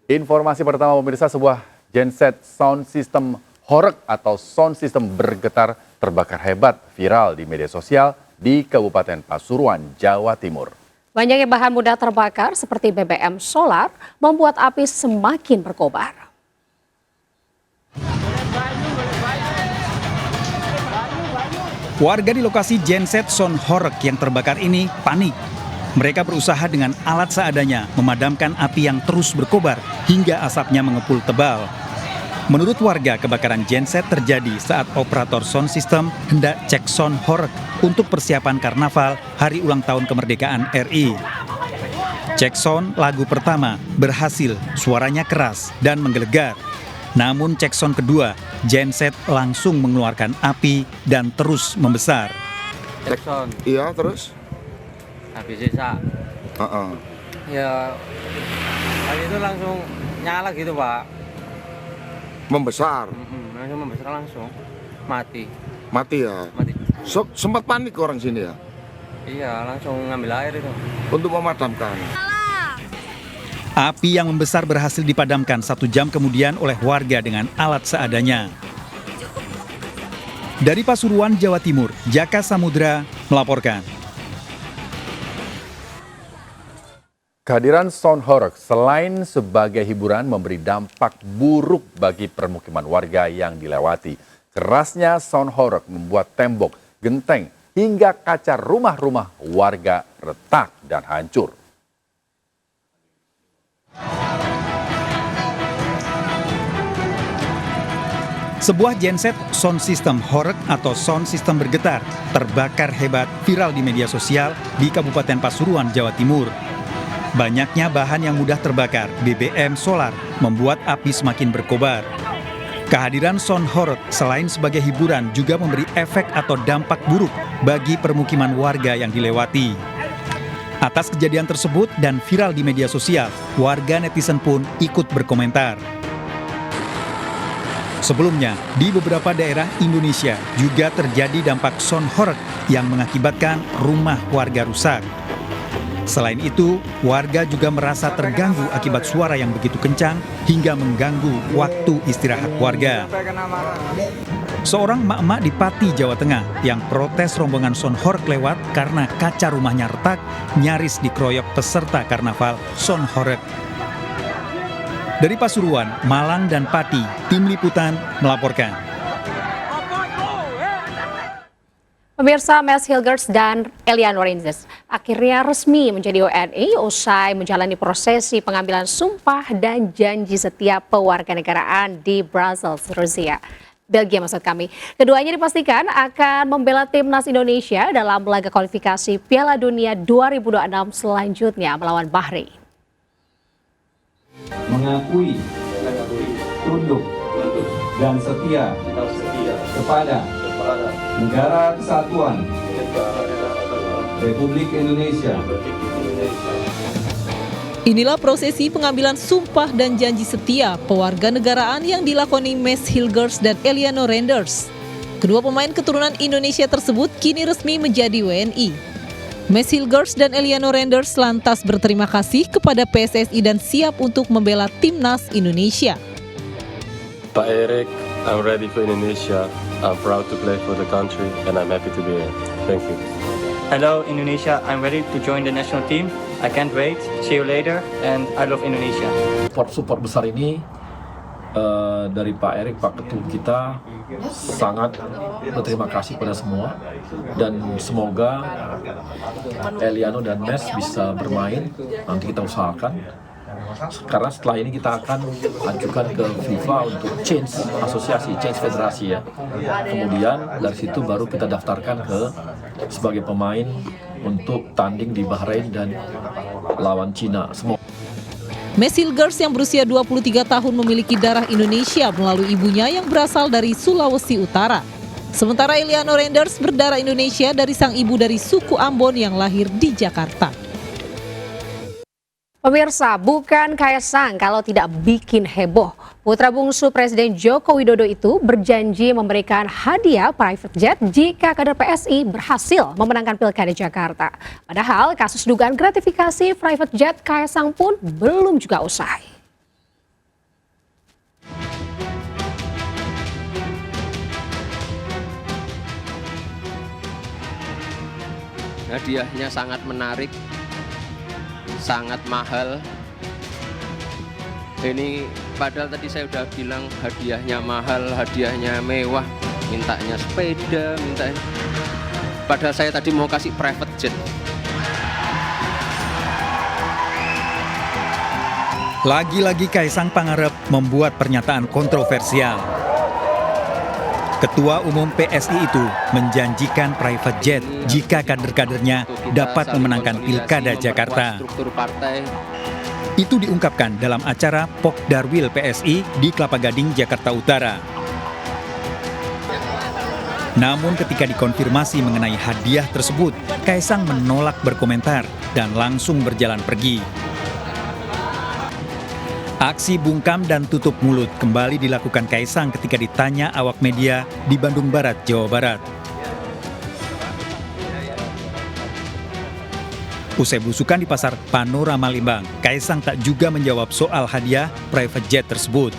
Informasi pertama pemirsa, sebuah genset sound system horeg atau sound system bergetar terbakar hebat viral di media sosial di Kabupaten Pasuruan, Jawa Timur. Banyaknya bahan mudah terbakar seperti BBM solar membuat api semakin berkobar. Warga di lokasi genset sound horeg yang terbakar ini panik. Mereka berusaha dengan alat seadanya memadamkan api yang terus berkobar hingga asapnya mengepul tebal. Menurut warga, kebakaran genset terjadi saat operator sound system hendak cek sound horeg untuk persiapan karnaval Hari Ulang Tahun Kemerdekaan RI. Cek sound lagu pertama berhasil, suaranya keras dan menggelegar. Namun cek sound kedua, genset langsung mengeluarkan api dan terus membesar. Cek sound. Iya, terus? Habis sisa. Ya, habis itu langsung nyala gitu, Pak. Membesar? Langsung membesar langsung. Mati. Mati ya? Mati. Sempat panik orang sini ya? Iya, langsung ngambil air itu. Untuk memadamkan? Api yang membesar berhasil dipadamkan 1 jam kemudian oleh warga dengan alat seadanya. Dari Pasuruan, Jawa Timur, Jaka Samudra melaporkan. Kehadiran sound horeg selain sebagai hiburan memberi dampak buruk bagi permukiman warga yang dilewati. Kerasnya sound horeg membuat tembok, genteng, hingga kaca rumah-rumah warga retak dan hancur. Sebuah genset sound system horeg atau sound system bergetar terbakar hebat viral di media sosial di Kabupaten Pasuruan, Jawa Timur. Banyaknya bahan yang mudah terbakar, BBM solar, membuat api semakin berkobar. Kehadiran sound horeg selain sebagai hiburan juga memberi efek atau dampak buruk bagi permukiman warga yang dilewati. Atas kejadian tersebut dan viral di media sosial, warga netizen pun ikut berkomentar. Sebelumnya, di beberapa daerah Indonesia juga terjadi dampak sound horeg yang mengakibatkan rumah warga rusak. Selain itu, warga juga merasa terganggu akibat suara yang begitu kencang hingga mengganggu waktu istirahat warga. Seorang emak-emak di Pati, Jawa Tengah yang protes rombongan sound horeg lewat karena kaca rumahnya retak nyaris dikeroyok peserta karnaval sound horeg. Dari Pasuruan, Malang, dan Pati, Tim Liputan melaporkan. Pemirsa, Mes Hilgers dan Eliano Rangers akhirnya resmi menjadi WNI usai menjalani prosesi pengambilan sumpah dan janji setia pewarganegaraan di Brussels, Rusia. Belgia maksud kami. Keduanya dipastikan akan membela timnas Indonesia dalam laga kualifikasi Piala Dunia 2026 selanjutnya melawan Bahrain. Mengakui, tunduk, dan setia kepada Negara Kesatuan Republik Indonesia. Inilah prosesi pengambilan sumpah dan janji setia pewarganegaraan yang dilakoni Mes Hilgers dan Eliano Rangers. Kedua pemain keturunan Indonesia tersebut kini resmi menjadi WNI. Mes Hilgers dan Eliano Rangers lantas berterima kasih kepada PSSI dan siap untuk membela timnas Indonesia. Pak Erik, I'm ready for Indonesia. I'm proud to play for the country and I'm happy to be here. Thank you. Hello Indonesia, I'm ready to join the national team. I can't wait. See you later and I love Indonesia. Support besar ini dari Pak Erik, Pak Ketum kita, sangat berterima kasih pada semua dan semoga Eliano dan Mes bisa bermain, nanti kita usahakan. Karena setelah ini kita akan ajukan ke FIFA untuk change asosiasi, change federasi ya. Kemudian dari situ baru kita daftarkan ke sebagai pemain untuk tanding di Bahrain dan lawan Cina. Mes Hilgers yang berusia 23 tahun memiliki darah Indonesia melalui ibunya yang berasal dari Sulawesi Utara. Sementara Eliano Rangers berdarah Indonesia dari sang ibu dari suku Ambon yang lahir di Jakarta. Pemirsa, bukan Kaisang kalau tidak bikin heboh. Putra bungsu Presiden Joko Widodo itu berjanji memberikan hadiah private jet jika kader PSI berhasil memenangkan Pilkada Jakarta. Padahal kasus dugaan gratifikasi private jet Kaisang pun belum juga usai. hadiahnya sangat menarik, sangat mahal. Ini padahal tadi saya udah bilang hadiahnya mahal, hadiahnya mewah, mintanya sepeda, mintanya. Padahal saya tadi mau kasih private jet. Lagi-lagi Kaisang Pangarep membuat pernyataan kontroversial. Ketua Umum PSI itu menjanjikan private jet jika kader-kadernya dapat memenangkan Pilkada Jakarta. Itu diungkapkan dalam acara Pokdarwil PSI di Kelapa Gading, Jakarta Utara. Namun ketika dikonfirmasi mengenai hadiah tersebut, Kaisang menolak berkomentar dan langsung berjalan pergi. Aksi bungkam dan tutup mulut kembali dilakukan Kaisang ketika ditanya awak media di Bandung Barat, Jawa Barat. Usai belusukan di pasar Panorama Limbang, Kaisang tak juga menjawab soal hadiah private jet tersebut.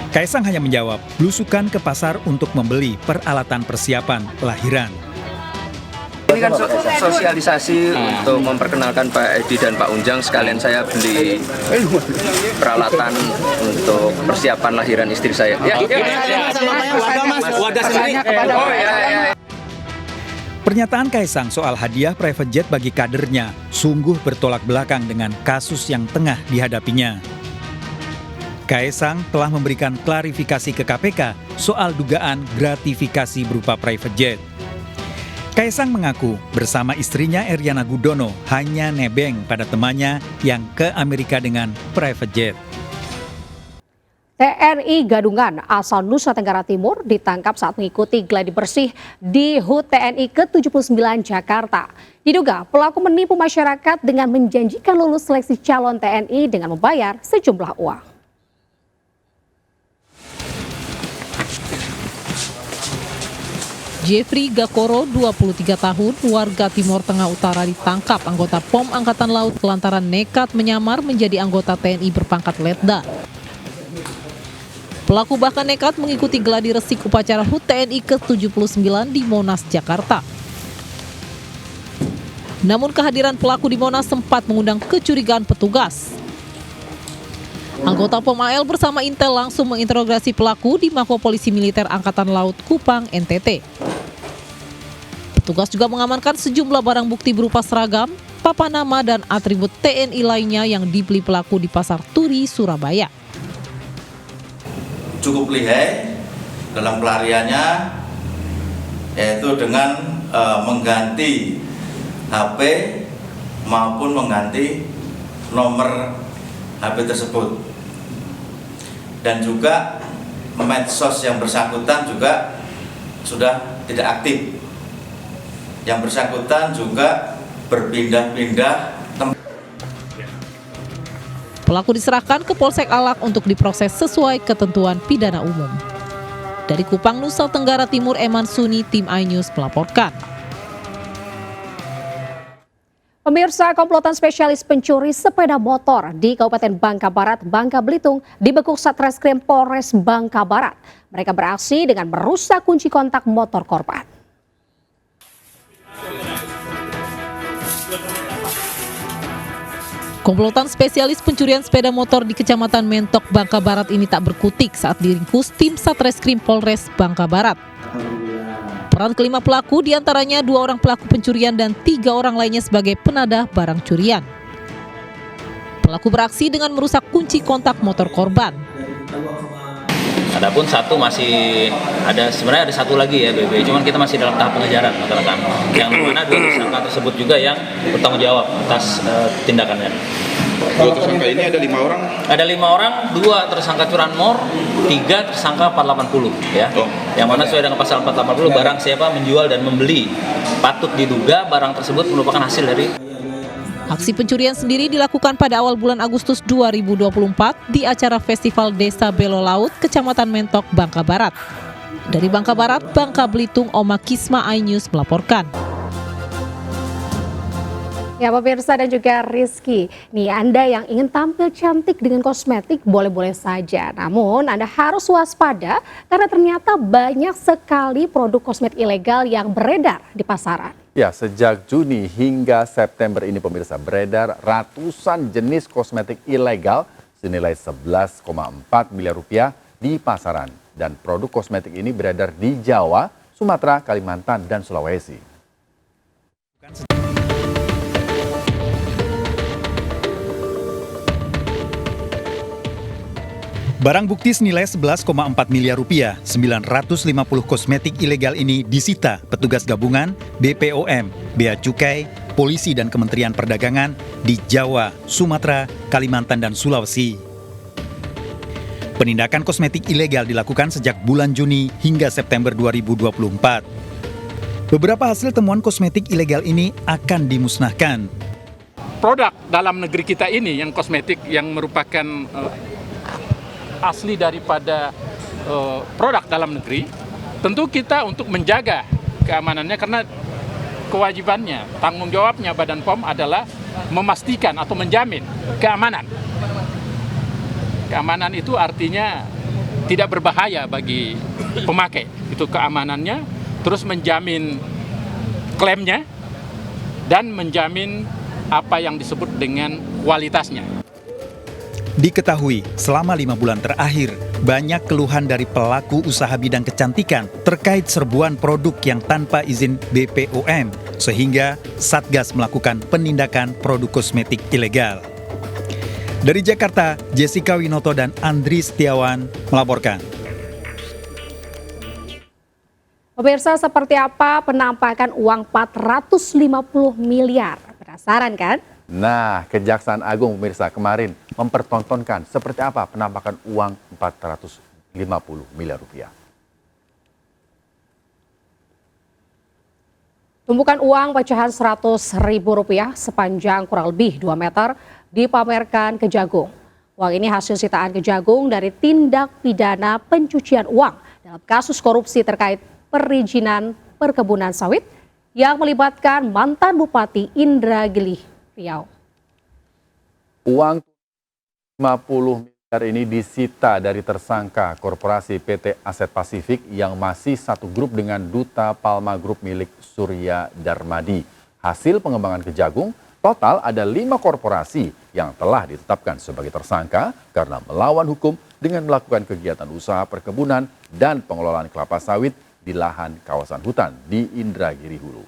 Kaisang hanya menjawab belusukan ke pasar untuk membeli peralatan persiapan lahiran. Ini kan sosialisasi untuk memperkenalkan Pak Edi dan Pak Unjang, sekalian saya beli peralatan untuk persiapan lahiran istri saya. Pernyataan Kaisang soal hadiah private jet bagi kadernya sungguh bertolak belakang dengan kasus yang tengah dihadapinya. Kaisang telah memberikan klarifikasi ke KPK soal dugaan gratifikasi berupa private jet. Kaisang mengaku bersama istrinya Eryana Gudono hanya nebeng pada temannya yang ke Amerika dengan private jet. TNI Gadungan asal Nusa Tenggara Timur ditangkap saat mengikuti gladi bersih di HUT TNI ke-79 Jakarta. Diduga pelaku menipu masyarakat dengan menjanjikan lulus seleksi calon TNI dengan membayar sejumlah uang. Jeffrey Gakoro, 23 tahun, warga Timur Tengah Utara ditangkap anggota POM Angkatan Laut lantaran nekat menyamar menjadi anggota TNI berpangkat letda. Pelaku bahkan nekat mengikuti gladi resik upacara HUT TNI ke-79 di Monas, Jakarta. Namun kehadiran pelaku di Monas sempat mengundang kecurigaan petugas. Anggota POM AL bersama Intel langsung menginterogasi pelaku di Mako Polisi Militer Angkatan Laut Kupang, NTT. Petugas juga mengamankan sejumlah barang bukti berupa seragam, papan nama, dan atribut TNI lainnya yang dibeli pelaku di Pasar Turi, Surabaya. Cukup lihai dalam pelariannya, yaitu dengan mengganti HP maupun mengganti nomor HP tersebut. Dan juga medsos yang bersangkutan juga sudah tidak aktif. Yang bersangkutan juga berpindah-pindah. Pelaku diserahkan ke Polsek Alak untuk diproses sesuai ketentuan pidana umum. Dari Kupang, Nusa Tenggara Timur, Eman Suni, tim iNews melaporkan. Pemirsa, komplotan spesialis pencuri sepeda motor di Kabupaten Bangka Barat, Bangka Belitung dibekuk Satreskrim Polres Bangka Barat. Mereka beraksi dengan merusak kunci kontak motor korban. Komplotan spesialis pencurian sepeda motor di Kecamatan Mentok, Bangka Barat ini tak berkutik saat diringkus tim Satreskrim Polres Bangka Barat. Peran kelima pelaku diantaranya 2 orang pelaku pencurian dan 3 orang lainnya sebagai penadah barang curian. Pelaku beraksi dengan merusak kunci kontak motor korban. Adapun satu masih ada, sebenarnya ada satu lagi ya BB, cuman kita masih dalam tahap pengejaran rekan-rekan. Yang mana 2 tersangka tersebut juga yang bertanggung jawab atas tindakannya. 2 tersangka ini ada 5 orang? Ada 5 orang, 2 tersangka curanmor, 3 tersangka 480 ya. Yang mana sesuai dengan pasal 480 barang siapa menjual dan membeli patut diduga barang tersebut merupakan hasil dari. Aksi pencurian sendiri dilakukan pada awal bulan Agustus 2024 di acara Festival Desa Belo Laut, Kecamatan Mentok, Bangka Barat. Dari Bangka Barat, Bangka Belitung, Oma Kisma iNews melaporkan. Ya pemirsa dan juga Rizky, nih Anda yang ingin tampil cantik dengan kosmetik boleh-boleh saja. Namun Anda harus waspada karena ternyata banyak sekali produk kosmetik ilegal yang beredar di pasaran. Ya, sejak Juni hingga September ini pemirsa beredar ratusan jenis kosmetik ilegal senilai 11,4 miliar rupiah di pasaran. Dan produk kosmetik ini beredar di Jawa, Sumatera, Kalimantan, dan Sulawesi. Barang bukti senilai 11,4 miliar rupiah, 950 kosmetik ilegal ini disita petugas gabungan BPOM, Bea Cukai, Polisi dan Kementerian Perdagangan di Jawa, Sumatera, Kalimantan, dan Sulawesi. Penindakan kosmetik ilegal dilakukan sejak bulan Juni hingga September 2024. Beberapa hasil temuan kosmetik ilegal ini akan dimusnahkan. Produk dalam negeri kita ini yang kosmetik yang merupakan asli daripada produk dalam negeri, tentu kita untuk menjaga keamanannya karena kewajibannya, tanggung jawabnya Badan POM adalah memastikan atau menjamin keamanan. Keamanan itu artinya tidak berbahaya bagi pemakai, itu keamanannya, terus menjamin klaimnya dan menjamin apa yang disebut dengan kualitasnya. Diketahui, selama 5 bulan terakhir, banyak keluhan dari pelaku usaha bidang kecantikan terkait serbuan produk yang tanpa izin BPOM, sehingga Satgas melakukan penindakan produk kosmetik ilegal. Dari Jakarta, Jessica Winoto dan Andri Setiawan melaporkan. Pemirsa, seperti apa penampakan uang 450 miliar? Penasaran kan? Nah, Kejaksaan Agung pemirsa kemarin mempertontonkan seperti apa penampakan uang 450 miliar rupiah. Tumpukan uang pecahan Rp100.000 sepanjang kurang lebih 2 meter dipamerkan Kejagung. Uang ini hasil sitaan Kejagung dari tindak pidana pencucian uang dalam kasus korupsi terkait perizinan perkebunan sawit yang melibatkan mantan Bupati Indragiri Riau. Uang 50 miliar ini disita dari tersangka korporasi PT Aset Pasifik yang masih satu grup dengan Duta Palma Group milik Surya Darmadi. Hasil pengembangan Kejagung, total ada 5 korporasi yang telah ditetapkan sebagai tersangka karena melawan hukum dengan melakukan kegiatan usaha perkebunan dan pengelolaan kelapa sawit di lahan kawasan hutan di Indragiri Hulu.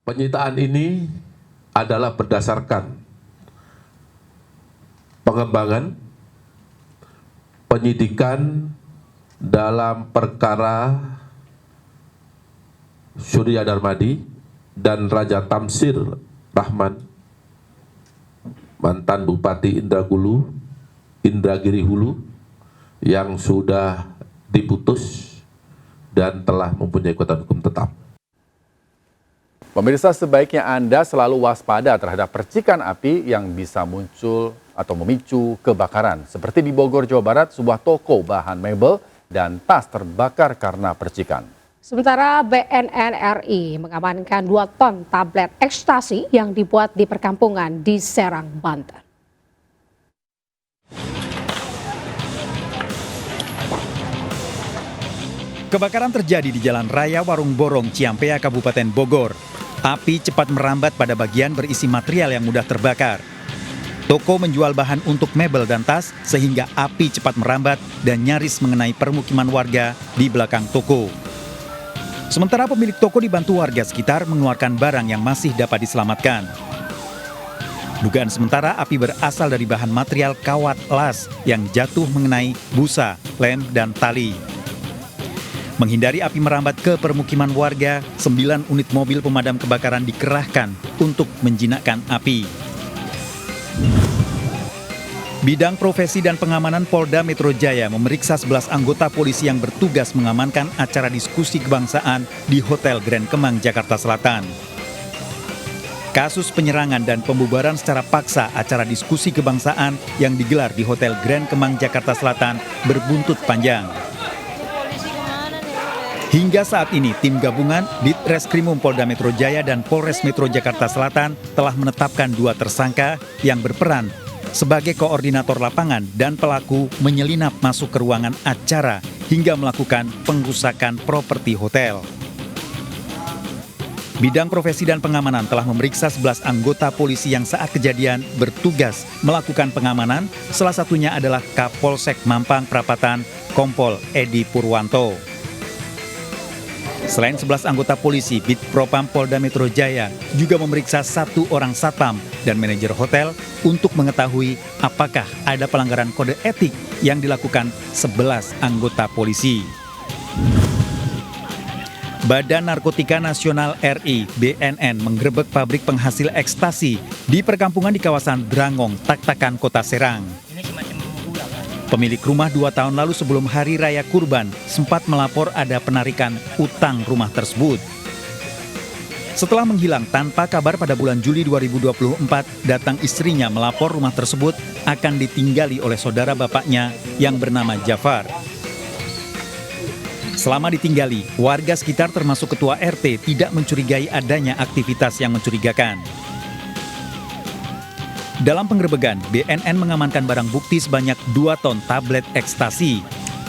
Penyitaan ini adalah berdasarkan pengembangan penyidikan dalam perkara Surya Darmadi dan Raja Tamsir Rahman, mantan Bupati Indragiri Hulu yang sudah diputus dan telah mempunyai kekuatan hukum tetap. Pemirsa, sebaiknya Anda selalu waspada terhadap percikan api yang bisa muncul atau memicu kebakaran. Seperti di Bogor, Jawa Barat, sebuah toko bahan mebel dan tas terbakar karena percikan. Sementara BNN RI mengamankan 2 ton tablet ekstasi yang dibuat di perkampungan di Serang, Banten. Kebakaran terjadi di Jalan Raya Warung Borong, Ciampea, Kabupaten Bogor. Api cepat merambat pada bagian berisi material yang mudah terbakar. Toko menjual bahan untuk mebel dan tas sehingga api cepat merambat dan nyaris mengenai permukiman warga di belakang toko. Sementara pemilik toko dibantu warga sekitar mengeluarkan barang yang masih dapat diselamatkan. Dugaan sementara api berasal dari bahan material kawat las yang jatuh mengenai busa, lem, dan tali. Menghindari api merambat ke permukiman warga, 9 unit mobil pemadam kebakaran dikerahkan untuk menjinakkan api. Bidang Profesi dan Pengamanan Polda Metro Jaya memeriksa 11 anggota polisi yang bertugas mengamankan acara diskusi kebangsaan di Hotel Grand Kemang, Jakarta Selatan. Kasus penyerangan dan pembubaran secara paksa acara diskusi kebangsaan yang digelar di Hotel Grand Kemang, Jakarta Selatan berbuntut panjang. Hingga saat ini, tim gabungan Ditreskrimum Polda Metro Jaya dan Polres Metro Jakarta Selatan telah menetapkan 2 tersangka yang berperan sebagai koordinator lapangan dan pelaku menyelinap masuk ke ruangan acara hingga melakukan pengrusakan properti hotel. Bidang profesi dan pengamanan telah memeriksa 11 anggota polisi yang saat kejadian bertugas melakukan pengamanan, salah satunya adalah Kapolsek Mampang Prapatan, Kompol Edi Purwanto. Selain 11 anggota polisi, Bid Propam Polda Metro Jaya juga memeriksa 1 orang satpam dan manajer hotel untuk mengetahui apakah ada pelanggaran kode etik yang dilakukan 11 anggota polisi. Badan Narkotika Nasional RI (BNN) menggerebek pabrik penghasil ekstasi di perkampungan di kawasan Drangong, Taktakan, Kota Serang. Pemilik rumah 2 tahun lalu sebelum Hari Raya Kurban sempat melapor ada penarikan utang rumah tersebut. Setelah menghilang tanpa kabar pada bulan Juli 2024, datang istrinya melapor rumah tersebut akan ditinggali oleh saudara bapaknya yang bernama Jafar. Selama ditinggali, warga sekitar termasuk ketua RT tidak mencurigai adanya aktivitas yang mencurigakan. Dalam penggerebekan, BNN mengamankan barang bukti sebanyak 2 ton tablet ekstasi.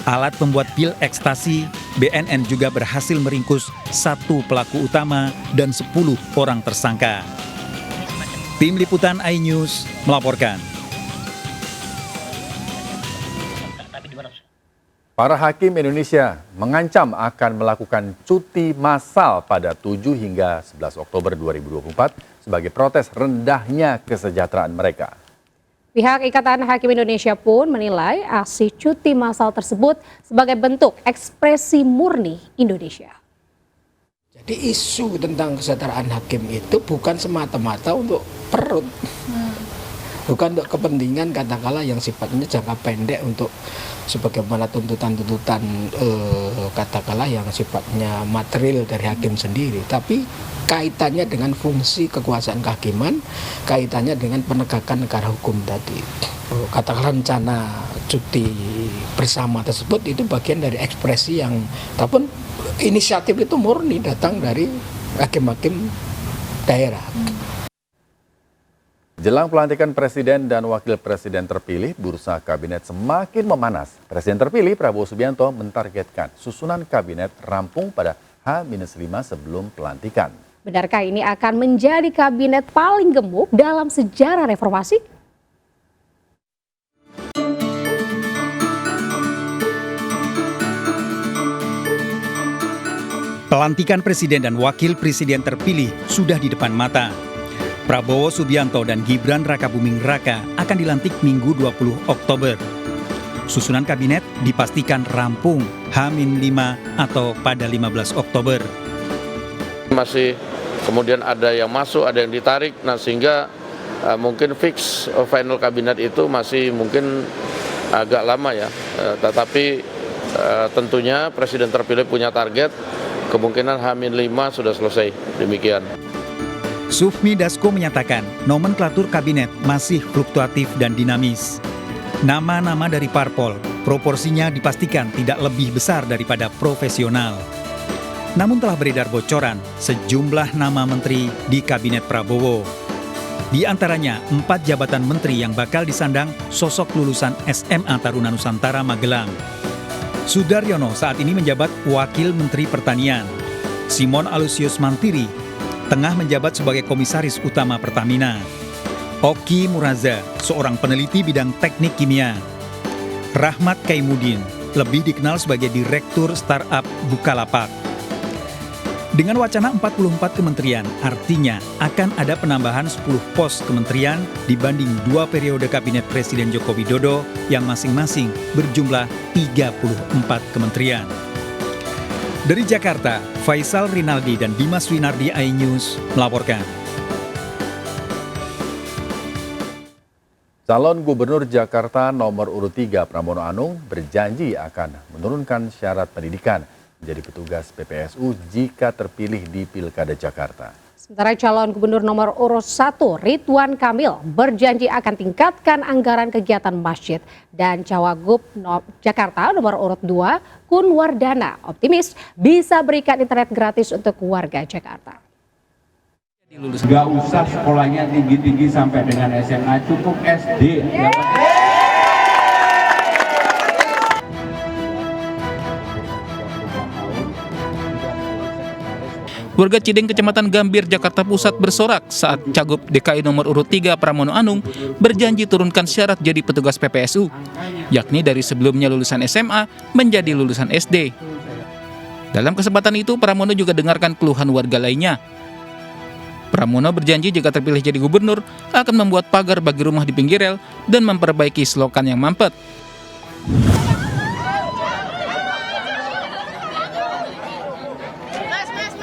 Alat pembuat pil ekstasi, BNN juga berhasil meringkus 1 pelaku utama dan 10 orang tersangka. Tim Liputan iNews melaporkan. Para hakim Indonesia mengancam akan melakukan cuti massal pada 7 hingga 11 Oktober 2024 sebagai protes rendahnya kesejahteraan mereka. Pihak Ikatan Hakim Indonesia pun menilai aksi cuti massal tersebut sebagai bentuk ekspresi murni Indonesia. Jadi isu tentang kesejahteraan hakim itu bukan semata-mata untuk perut. Bukan untuk kepentingan katakanlah yang sifatnya jangka pendek untuk sebagaimana tuntutan-tuntutan katakanlah yang sifatnya material dari hakim sendiri, tapi kaitannya dengan fungsi kekuasaan kehakiman, kaitannya dengan penegakan negara hukum tadi. Katakanlah rencana cuti bersama tersebut itu bagian dari ekspresi yang, ataupun inisiatif itu murni datang dari hakim-hakim daerah. Jelang pelantikan Presiden dan Wakil Presiden terpilih, bursa kabinet semakin memanas. Presiden terpilih Prabowo Subianto mentargetkan susunan kabinet rampung pada H-5 sebelum pelantikan. Benarkah ini akan menjadi kabinet paling gemuk dalam sejarah reformasi? Pelantikan Presiden dan Wakil Presiden terpilih sudah di depan mata. Prabowo Subianto dan Gibran Rakabuming Raka akan dilantik Minggu 20 Oktober. Susunan kabinet dipastikan rampung H-5 atau pada 15 Oktober. Masih kemudian ada yang masuk, ada yang ditarik, nah sehingga mungkin fix final kabinet itu masih mungkin agak lama ya. Tetapi tentunya Presiden terpilih punya target, kemungkinan H-5 sudah selesai, demikian. Sufmi Dasko menyatakan nomenklatur kabinet masih fluktuatif dan dinamis. Nama-nama dari parpol proporsinya dipastikan tidak lebih besar daripada profesional. Namun telah beredar bocoran sejumlah nama menteri di kabinet Prabowo. Di antaranya 4 jabatan menteri yang bakal disandang sosok lulusan SMA Taruna Nusantara Magelang. Sudaryono saat ini menjabat Wakil Menteri Pertanian. Simon Alusius Mantiri tengah menjabat sebagai Komisaris Utama Pertamina. Oki Muraza, seorang peneliti bidang teknik kimia. Rahmat Kaimudin, lebih dikenal sebagai Direktur Startup Bukalapak. Dengan wacana 44 kementerian, artinya akan ada penambahan 10 pos kementerian dibanding 2 periode Kabinet Presiden Joko Widodo yang masing-masing berjumlah 34 kementerian. Dari Jakarta, Faisal Rinaldi dan Dimas Winardi iNews melaporkan. Calon Gubernur Jakarta nomor urut 3 Pramono Anung berjanji akan menurunkan syarat pendidikan menjadi petugas PPSU jika terpilih di Pilkada Jakarta. Sementara calon gubernur nomor urut 1 Ridwan Kamil berjanji akan tingkatkan anggaran kegiatan masjid, dan Cawagup Jakarta nomor urut 2 Kun Wardana optimis bisa berikan internet gratis untuk warga Jakarta. Gak usah sekolahnya tinggi-tinggi sampai dengan SMA, cukup SD. Warga Cideng, Kecamatan Gambir, Jakarta Pusat bersorak saat Cagup DKI nomor urut 3 Pramono Anung berjanji turunkan syarat jadi petugas PPSU, yakni dari sebelumnya lulusan SMA menjadi lulusan SD. Dalam kesempatan itu, Pramono juga dengarkan keluhan warga lainnya. Pramono berjanji jika terpilih jadi gubernur akan membuat pagar bagi rumah di pinggir rel dan memperbaiki selokan yang mampet.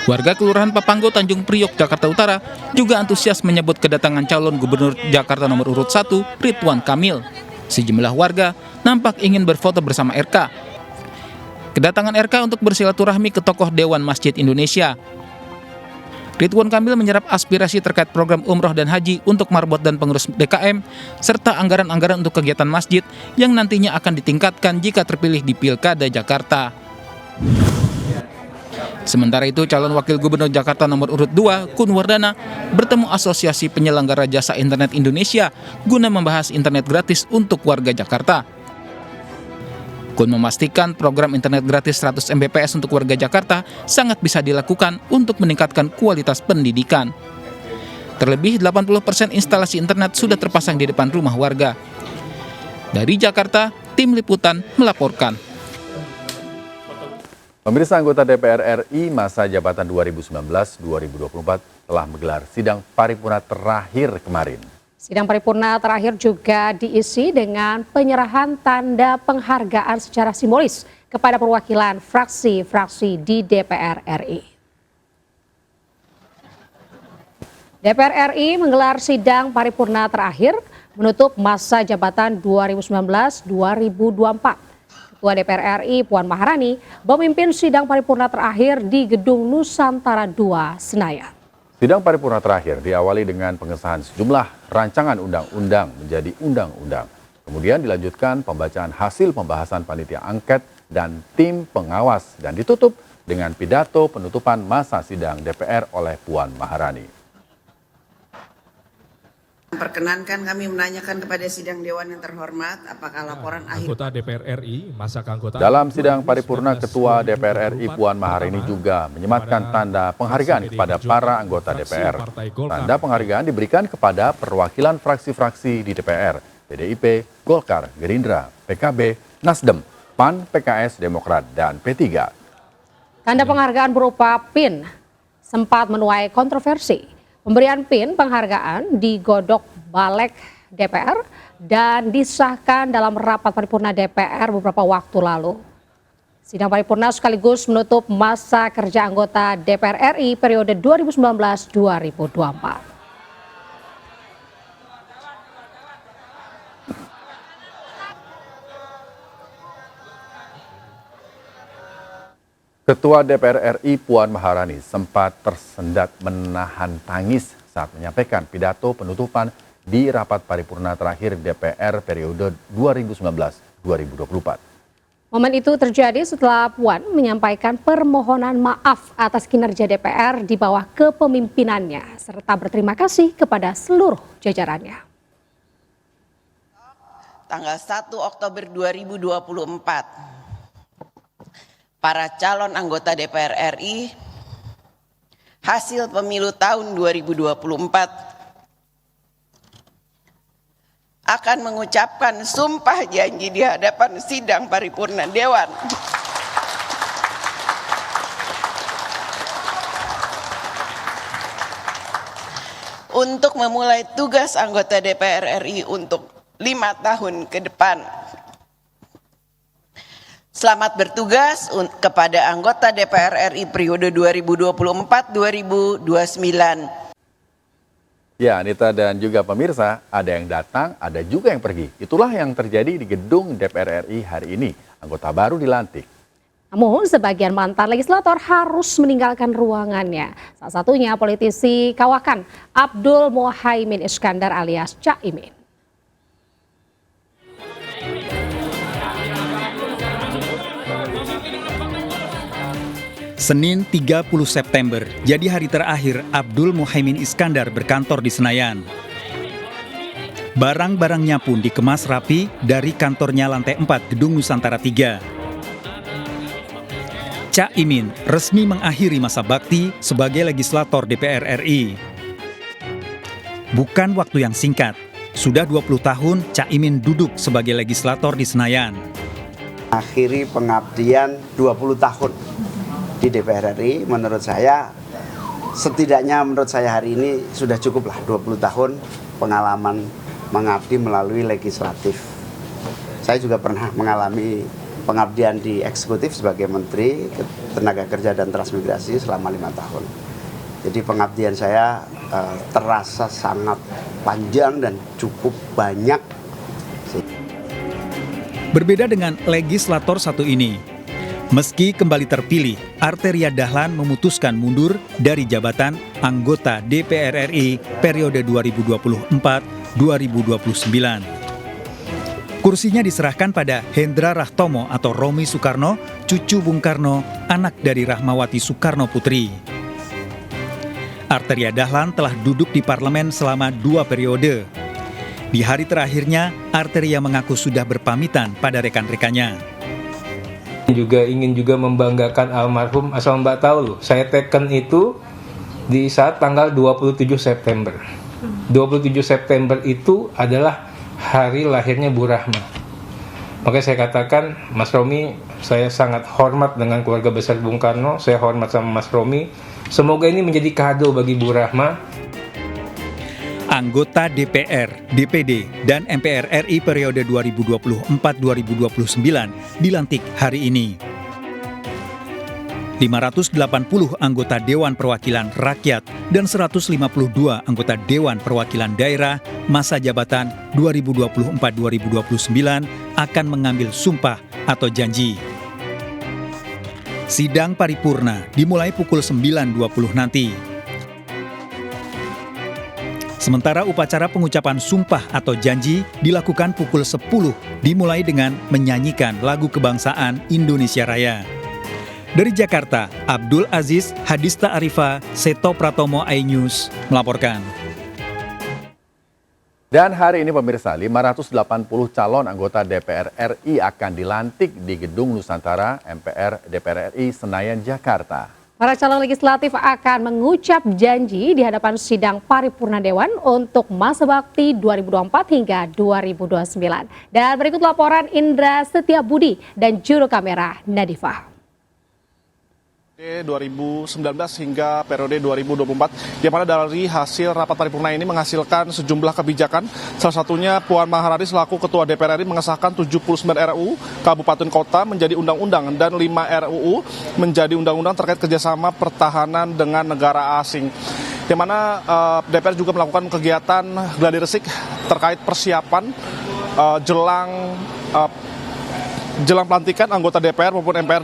Warga Kelurahan Papanggo, Tanjung Priok, Jakarta Utara juga antusias menyebut kedatangan calon gubernur Jakarta nomor urut 1 Ridwan Kamil. Sejumlah warga nampak ingin berfoto bersama RK. Kedatangan RK untuk bersilaturahmi ke tokoh Dewan Masjid Indonesia. Ridwan Kamil menyerap aspirasi terkait program umroh dan haji untuk marbot dan pengurus DKM, serta anggaran-anggaran untuk kegiatan masjid yang nantinya akan ditingkatkan jika terpilih di Pilkada Jakarta. Sementara itu, calon wakil gubernur Jakarta nomor urut 2, Kun Wardana, bertemu Asosiasi Penyelenggara Jasa Internet Indonesia guna membahas internet gratis untuk warga Jakarta. Kun memastikan program internet gratis 100 Mbps untuk warga Jakarta sangat bisa dilakukan untuk meningkatkan kualitas pendidikan. Terlebih, 80% instalasi internet sudah terpasang di depan rumah warga. Dari Jakarta, Tim Liputan melaporkan. Pemirsa, anggota DPR RI masa jabatan 2019-2024 telah menggelar sidang paripurna terakhir kemarin. Sidang paripurna terakhir juga diisi dengan penyerahan tanda penghargaan secara simbolis kepada perwakilan fraksi-fraksi di DPR RI. DPR RI menggelar sidang paripurna terakhir menutup masa jabatan 2019-2024. Ketua DPR RI Puan Maharani memimpin sidang paripurna terakhir di Gedung Nusantara II, Senayan. Sidang paripurna terakhir diawali dengan pengesahan sejumlah rancangan undang-undang menjadi undang-undang. Kemudian dilanjutkan pembacaan hasil pembahasan panitia angket dan tim pengawas, dan ditutup dengan pidato penutupan masa sidang DPR oleh Puan Maharani. Perkenankan kami menanyakan kepada sidang Dewan yang terhormat, apakah laporan akhir anggota DPR RI masa keanggotaan dalam sidang paripurna, Ketua DPR RI Puan Maharani juga menyematkan tanda penghargaan kepada para anggota DPR. Tanda penghargaan diberikan kepada perwakilan fraksi-fraksi di DPR, PDIP, Golkar, Gerindra, PKB, Nasdem, PAN, PKS, Demokrat, dan P3. Tanda penghargaan berupa PIN sempat menuai kontroversi. Pemberian PIN penghargaan digodok Balik DPR dan disahkan dalam rapat paripurna DPR beberapa waktu lalu. Sidang paripurna sekaligus menutup masa kerja anggota DPR RI periode 2019-2024. Ketua DPR RI Puan Maharani sempat tersendat menahan tangis saat menyampaikan pidato penutupan di rapat paripurna terakhir DPR periode 2019-2024. Momen itu terjadi setelah Puan menyampaikan permohonan maaf atas kinerja DPR di bawah kepemimpinannya, serta berterima kasih kepada seluruh jajarannya. tanggal 1 Oktober 2024. Para calon anggota DPR RI, hasil pemilu tahun 2024 akan mengucapkan sumpah janji di hadapan sidang paripurna Dewan. Untuk memulai tugas anggota DPR RI untuk 5 tahun ke depan. Selamat bertugas kepada anggota DPR RI periode 2024-2029. Ya, Anita dan juga pemirsa, ada yang datang, ada juga yang pergi. Itulah yang terjadi di gedung DPR RI hari ini. Anggota baru dilantik. Namun, sebagian mantan legislator harus meninggalkan ruangannya. Salah satunya politisi Kawakan, Abdul Muhaimin Iskandar alias Cak Imin. Senin 30 September, jadi hari terakhir Abdul Muhaimin Iskandar berkantor di Senayan. Barang-barangnya pun dikemas rapi dari kantornya lantai 4 Gedung Nusantara 3. Cak Imin resmi mengakhiri masa bakti sebagai legislator DPR RI. Bukan waktu yang singkat, sudah 20 tahun Cak Imin duduk sebagai legislator di Senayan. Akhiri pengabdian 20 tahun di DPR RI, menurut saya, setidaknya menurut saya hari ini sudah cukup lah 20 tahun pengalaman mengabdi melalui legislatif. Saya juga pernah mengalami pengabdian di eksekutif sebagai Menteri Tenaga Kerja dan Transmigrasi selama 5 tahun. Jadi pengabdian saya terasa sangat panjang dan cukup banyak. Berbeda dengan legislator satu ini, meski kembali terpilih, Arteria Dahlan memutuskan mundur dari jabatan anggota DPR RI periode 2024-2029. Kursinya diserahkan pada Hendra Rahtomo atau Romi Soekarno, cucu Bung Karno, anak dari Rahmawati Soekarno Putri. Arteria Dahlan telah duduk di parlemen selama 2 periode. Di hari terakhirnya, Arteria mengaku sudah berpamitan pada rekan-rekannya. Juga ingin juga membanggakan almarhum, asal Mbak tahu loh, saya teken itu di saat tanggal 27 September. 27 September itu adalah hari lahirnya Bu Rahma. Makanya saya katakan, Mas Romi, saya sangat hormat dengan keluarga besar Bung Karno, saya hormat sama Mas Romi. Semoga ini menjadi kado bagi Bu Rahma. Anggota DPR, DPD, dan MPR RI periode 2024-2029 dilantik hari ini. 580 anggota Dewan Perwakilan Rakyat dan 152 anggota Dewan Perwakilan Daerah masa jabatan 2024-2029 akan mengambil sumpah atau janji. Sidang paripurna dimulai pukul 9.20 nanti. Sementara upacara pengucapan sumpah atau janji dilakukan pukul 10, dimulai dengan menyanyikan lagu kebangsaan Indonesia Raya. Dari Jakarta, Abdul Aziz Hadista Arifa, Seto Pratomo iNews melaporkan. Dan hari ini pemirsa, 580 calon anggota DPR RI akan dilantik di Gedung Nusantara MPR DPR RI Senayan, Jakarta. Para calon legislatif akan mengucap janji di hadapan sidang paripurna Dewan untuk masa bakti 2024 hingga 2029. Dan berikut laporan Indra Setiabudi dan juru kamera Nadifah. 2019 hingga periode 2024, di mana dari hasil rapat paripurna ini menghasilkan sejumlah kebijakan. Salah satunya Puan Maharani selaku Ketua DPR RI mengesahkan 79 RUU Kabupaten Kota menjadi undang-undang dan 5 RUU menjadi undang-undang terkait kerjasama pertahanan dengan negara asing. Di mana DPR juga melakukan kegiatan gladi resik terkait persiapan jelang pelantikan anggota DPR maupun MPR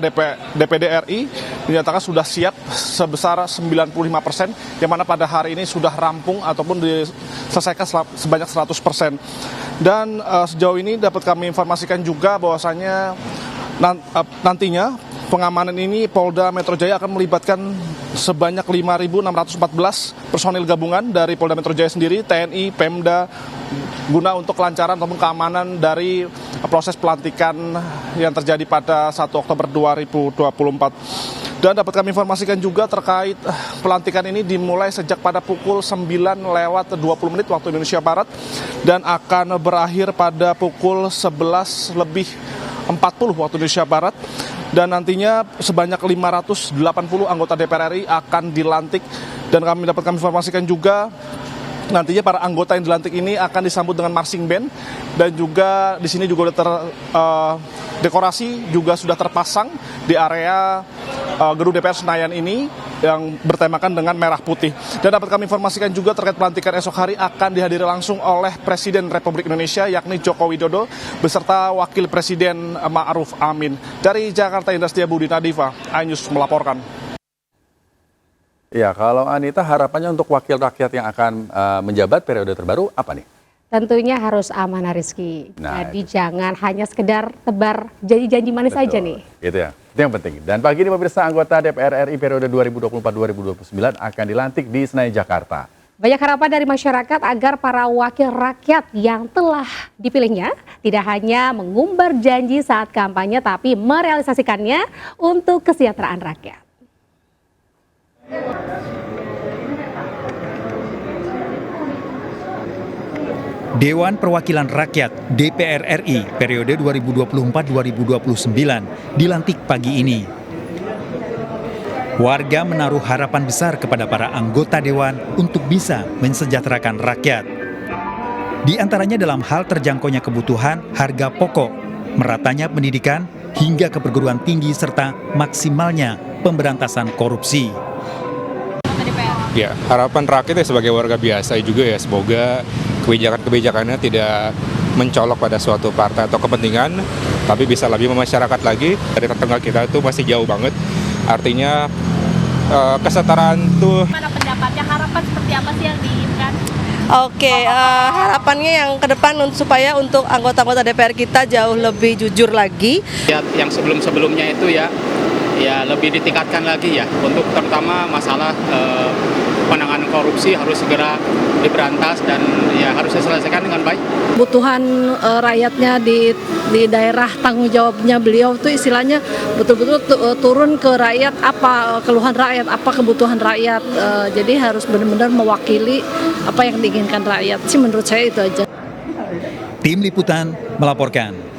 DPD RI dinyatakan sudah siap sebesar 95%, yang mana pada hari ini sudah rampung ataupun diselesaikan sebanyak 100%. Dan sejauh ini dapat kami informasikan juga bahwasannya nantinya pengamanan ini Polda Metro Jaya akan melibatkan sebanyak 5.614 personil gabungan dari Polda Metro Jaya sendiri, TNI, Pemda, guna untuk kelancaran ataupun keamanan dari proses pelantikan yang terjadi pada 1 Oktober 2024. Dan dapat kami informasikan juga terkait pelantikan ini dimulai sejak pada pukul 9:20 waktu Indonesia Barat dan akan berakhir pada pukul 11:40 waktu Indonesia Barat. Dan nantinya sebanyak 580 anggota DPR RI akan dilantik, dan kami informasikan juga nantinya para anggota yang dilantik ini akan disambut dengan marching band, dan juga di sini juga dekorasi juga sudah terpasang di area gedung DPR Senayan ini yang bertemakan dengan merah putih. Dan dapat kami informasikan juga terkait pelantikan esok hari akan dihadiri langsung oleh Presiden Republik Indonesia yakni Joko Widodo beserta Wakil Presiden Ma'ruf Amin. Dari Jakarta, Indra Setiabudi, Nadifa, iNews melaporkan. Ya, kalau Anita harapannya untuk wakil rakyat yang akan menjabat periode terbaru apa nih? Tentunya harus amanah, Rizky. Nah, jadi jangan hanya sekedar tebar janji-janji manis saja nih. Itu ya, itu yang penting. Dan pagi ini pemirsa, anggota DPR RI periode 2024-2029 akan dilantik di Senayan, Jakarta. Banyak harapan dari masyarakat agar para wakil rakyat yang telah dipilihnya tidak hanya mengumbar janji saat kampanye, tapi merealisasikannya untuk kesejahteraan rakyat. Dewan Perwakilan Rakyat DPR RI periode 2024-2029 dilantik pagi ini. Warga menaruh harapan besar kepada para anggota dewan untuk bisa mensejahterakan rakyat. Di antaranya dalam hal terjangkaunya kebutuhan harga pokok, meratanya pendidikan hingga ke perguruan tinggi serta maksimalnya pemberantasan korupsi. Ya, harapan rakyat ya sebagai warga biasa juga ya, semoga kebijakan-kebijakannya tidak mencolok pada suatu partai atau kepentingan, tapi bisa lebih memasyarakat lagi. Dari tetangga kita itu masih jauh banget, artinya kesetaraan tuh. Mana pendapatnya, harapan seperti apa sih yang diinginkan? Oke, harapannya yang ke depan supaya untuk anggota-anggota DPR kita jauh lebih jujur lagi. Ya, yang sebelum-sebelumnya itu ya lebih ditingkatkan lagi ya, untuk terutama masalah penanganan korupsi harus segera diberantas dan ya harus diselesaikan dengan baik. Kebutuhan rakyatnya di daerah tanggung jawabnya beliau itu istilahnya betul-betul turun ke rakyat, apa keluhan rakyat, apa kebutuhan rakyat. Jadi harus benar-benar mewakili apa yang diinginkan rakyat. Sih menurut saya itu aja. Tim Liputan melaporkan.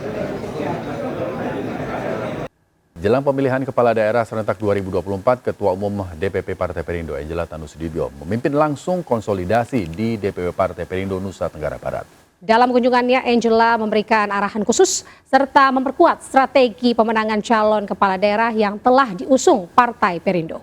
Jelang pemilihan kepala daerah serentak 2024, Ketua Umum DPP Partai Perindo Angela Tanusudibyo memimpin langsung konsolidasi di DPP Partai Perindo Nusa Tenggara Barat. Dalam kunjungannya, Angela memberikan arahan khusus serta memperkuat strategi pemenangan calon kepala daerah yang telah diusung Partai Perindo.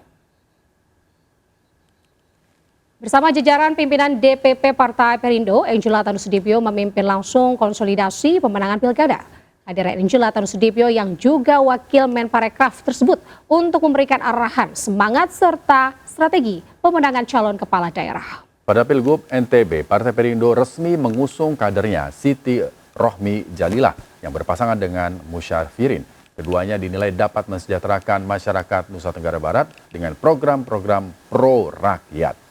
Bersama jajaran pimpinan DPP Partai Perindo, Angela Tanusudibyo memimpin langsung konsolidasi pemenangan pilkada. Hadirin Angela Tanusudibyo yang juga Wakil Menparekraf tersebut untuk memberikan arahan, semangat serta strategi pemenangan calon kepala daerah. Pada Pilgub NTB, Partai Perindo resmi mengusung kadernya Siti Rohmi Jalilah yang berpasangan dengan Musyafirin. Keduanya dinilai dapat mensejahterakan masyarakat Nusa Tenggara Barat dengan program-program pro rakyat.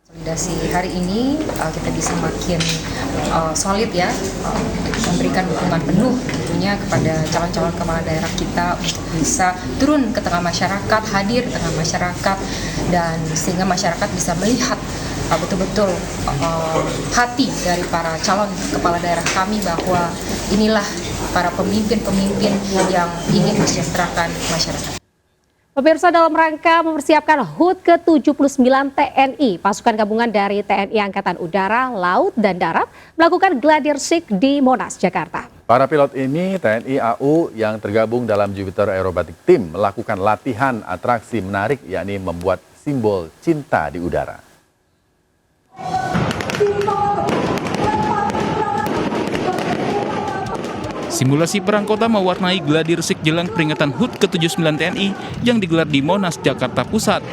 Konsolidasi hari ini kita bisa makin solid ya, memberikan dukungan penuh tentunya kepada calon-calon kepala daerah kita untuk bisa turun ke tengah masyarakat, hadir di tengah masyarakat, dan sehingga masyarakat bisa melihat betul-betul hati dari para calon kepala daerah kami bahwa inilah para pemimpin-pemimpin yang ingin mensejahterakan masyarakat. Pemirsa, dalam rangka mempersiapkan HUT ke-79 TNI, pasukan gabungan dari TNI Angkatan Udara, Laut, dan Darat melakukan gladiresik di Monas, Jakarta. Para pilot ini TNI AU yang tergabung dalam Jupiter Aerobatic Team melakukan latihan atraksi menarik, yakni membuat simbol cinta di udara. Simulasi perang kota mewarnai gladiresik jelang peringatan HUT ke-79 TNI yang digelar di Monas, Jakarta Pusat.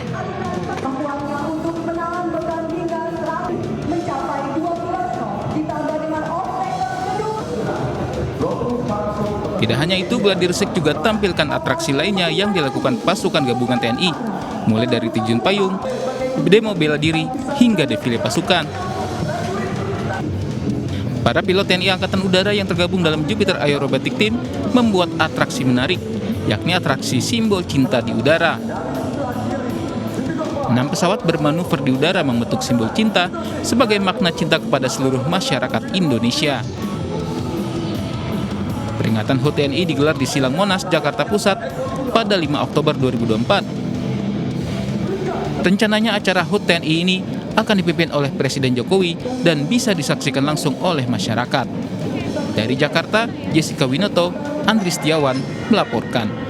Tidak hanya itu, gladiresik juga tampilkan atraksi lainnya yang dilakukan pasukan gabungan TNI, mulai dari terjun payung, demo bela diri, hingga defile pasukan. Para pilot TNI Angkatan Udara yang tergabung dalam Jupiter Aerobatic Team membuat atraksi menarik, yakni atraksi simbol cinta di udara. 6 pesawat bermanuver di udara membentuk simbol cinta sebagai makna cinta kepada seluruh masyarakat Indonesia. Peringatan HUT TNI digelar di Silang Monas, Jakarta Pusat pada 5 Oktober 2024. Rencananya acara HUT TNI ini akan dipimpin oleh Presiden Jokowi dan bisa disaksikan langsung oleh masyarakat. Dari Jakarta, Jessica Winoto, Andri Setiawan melaporkan.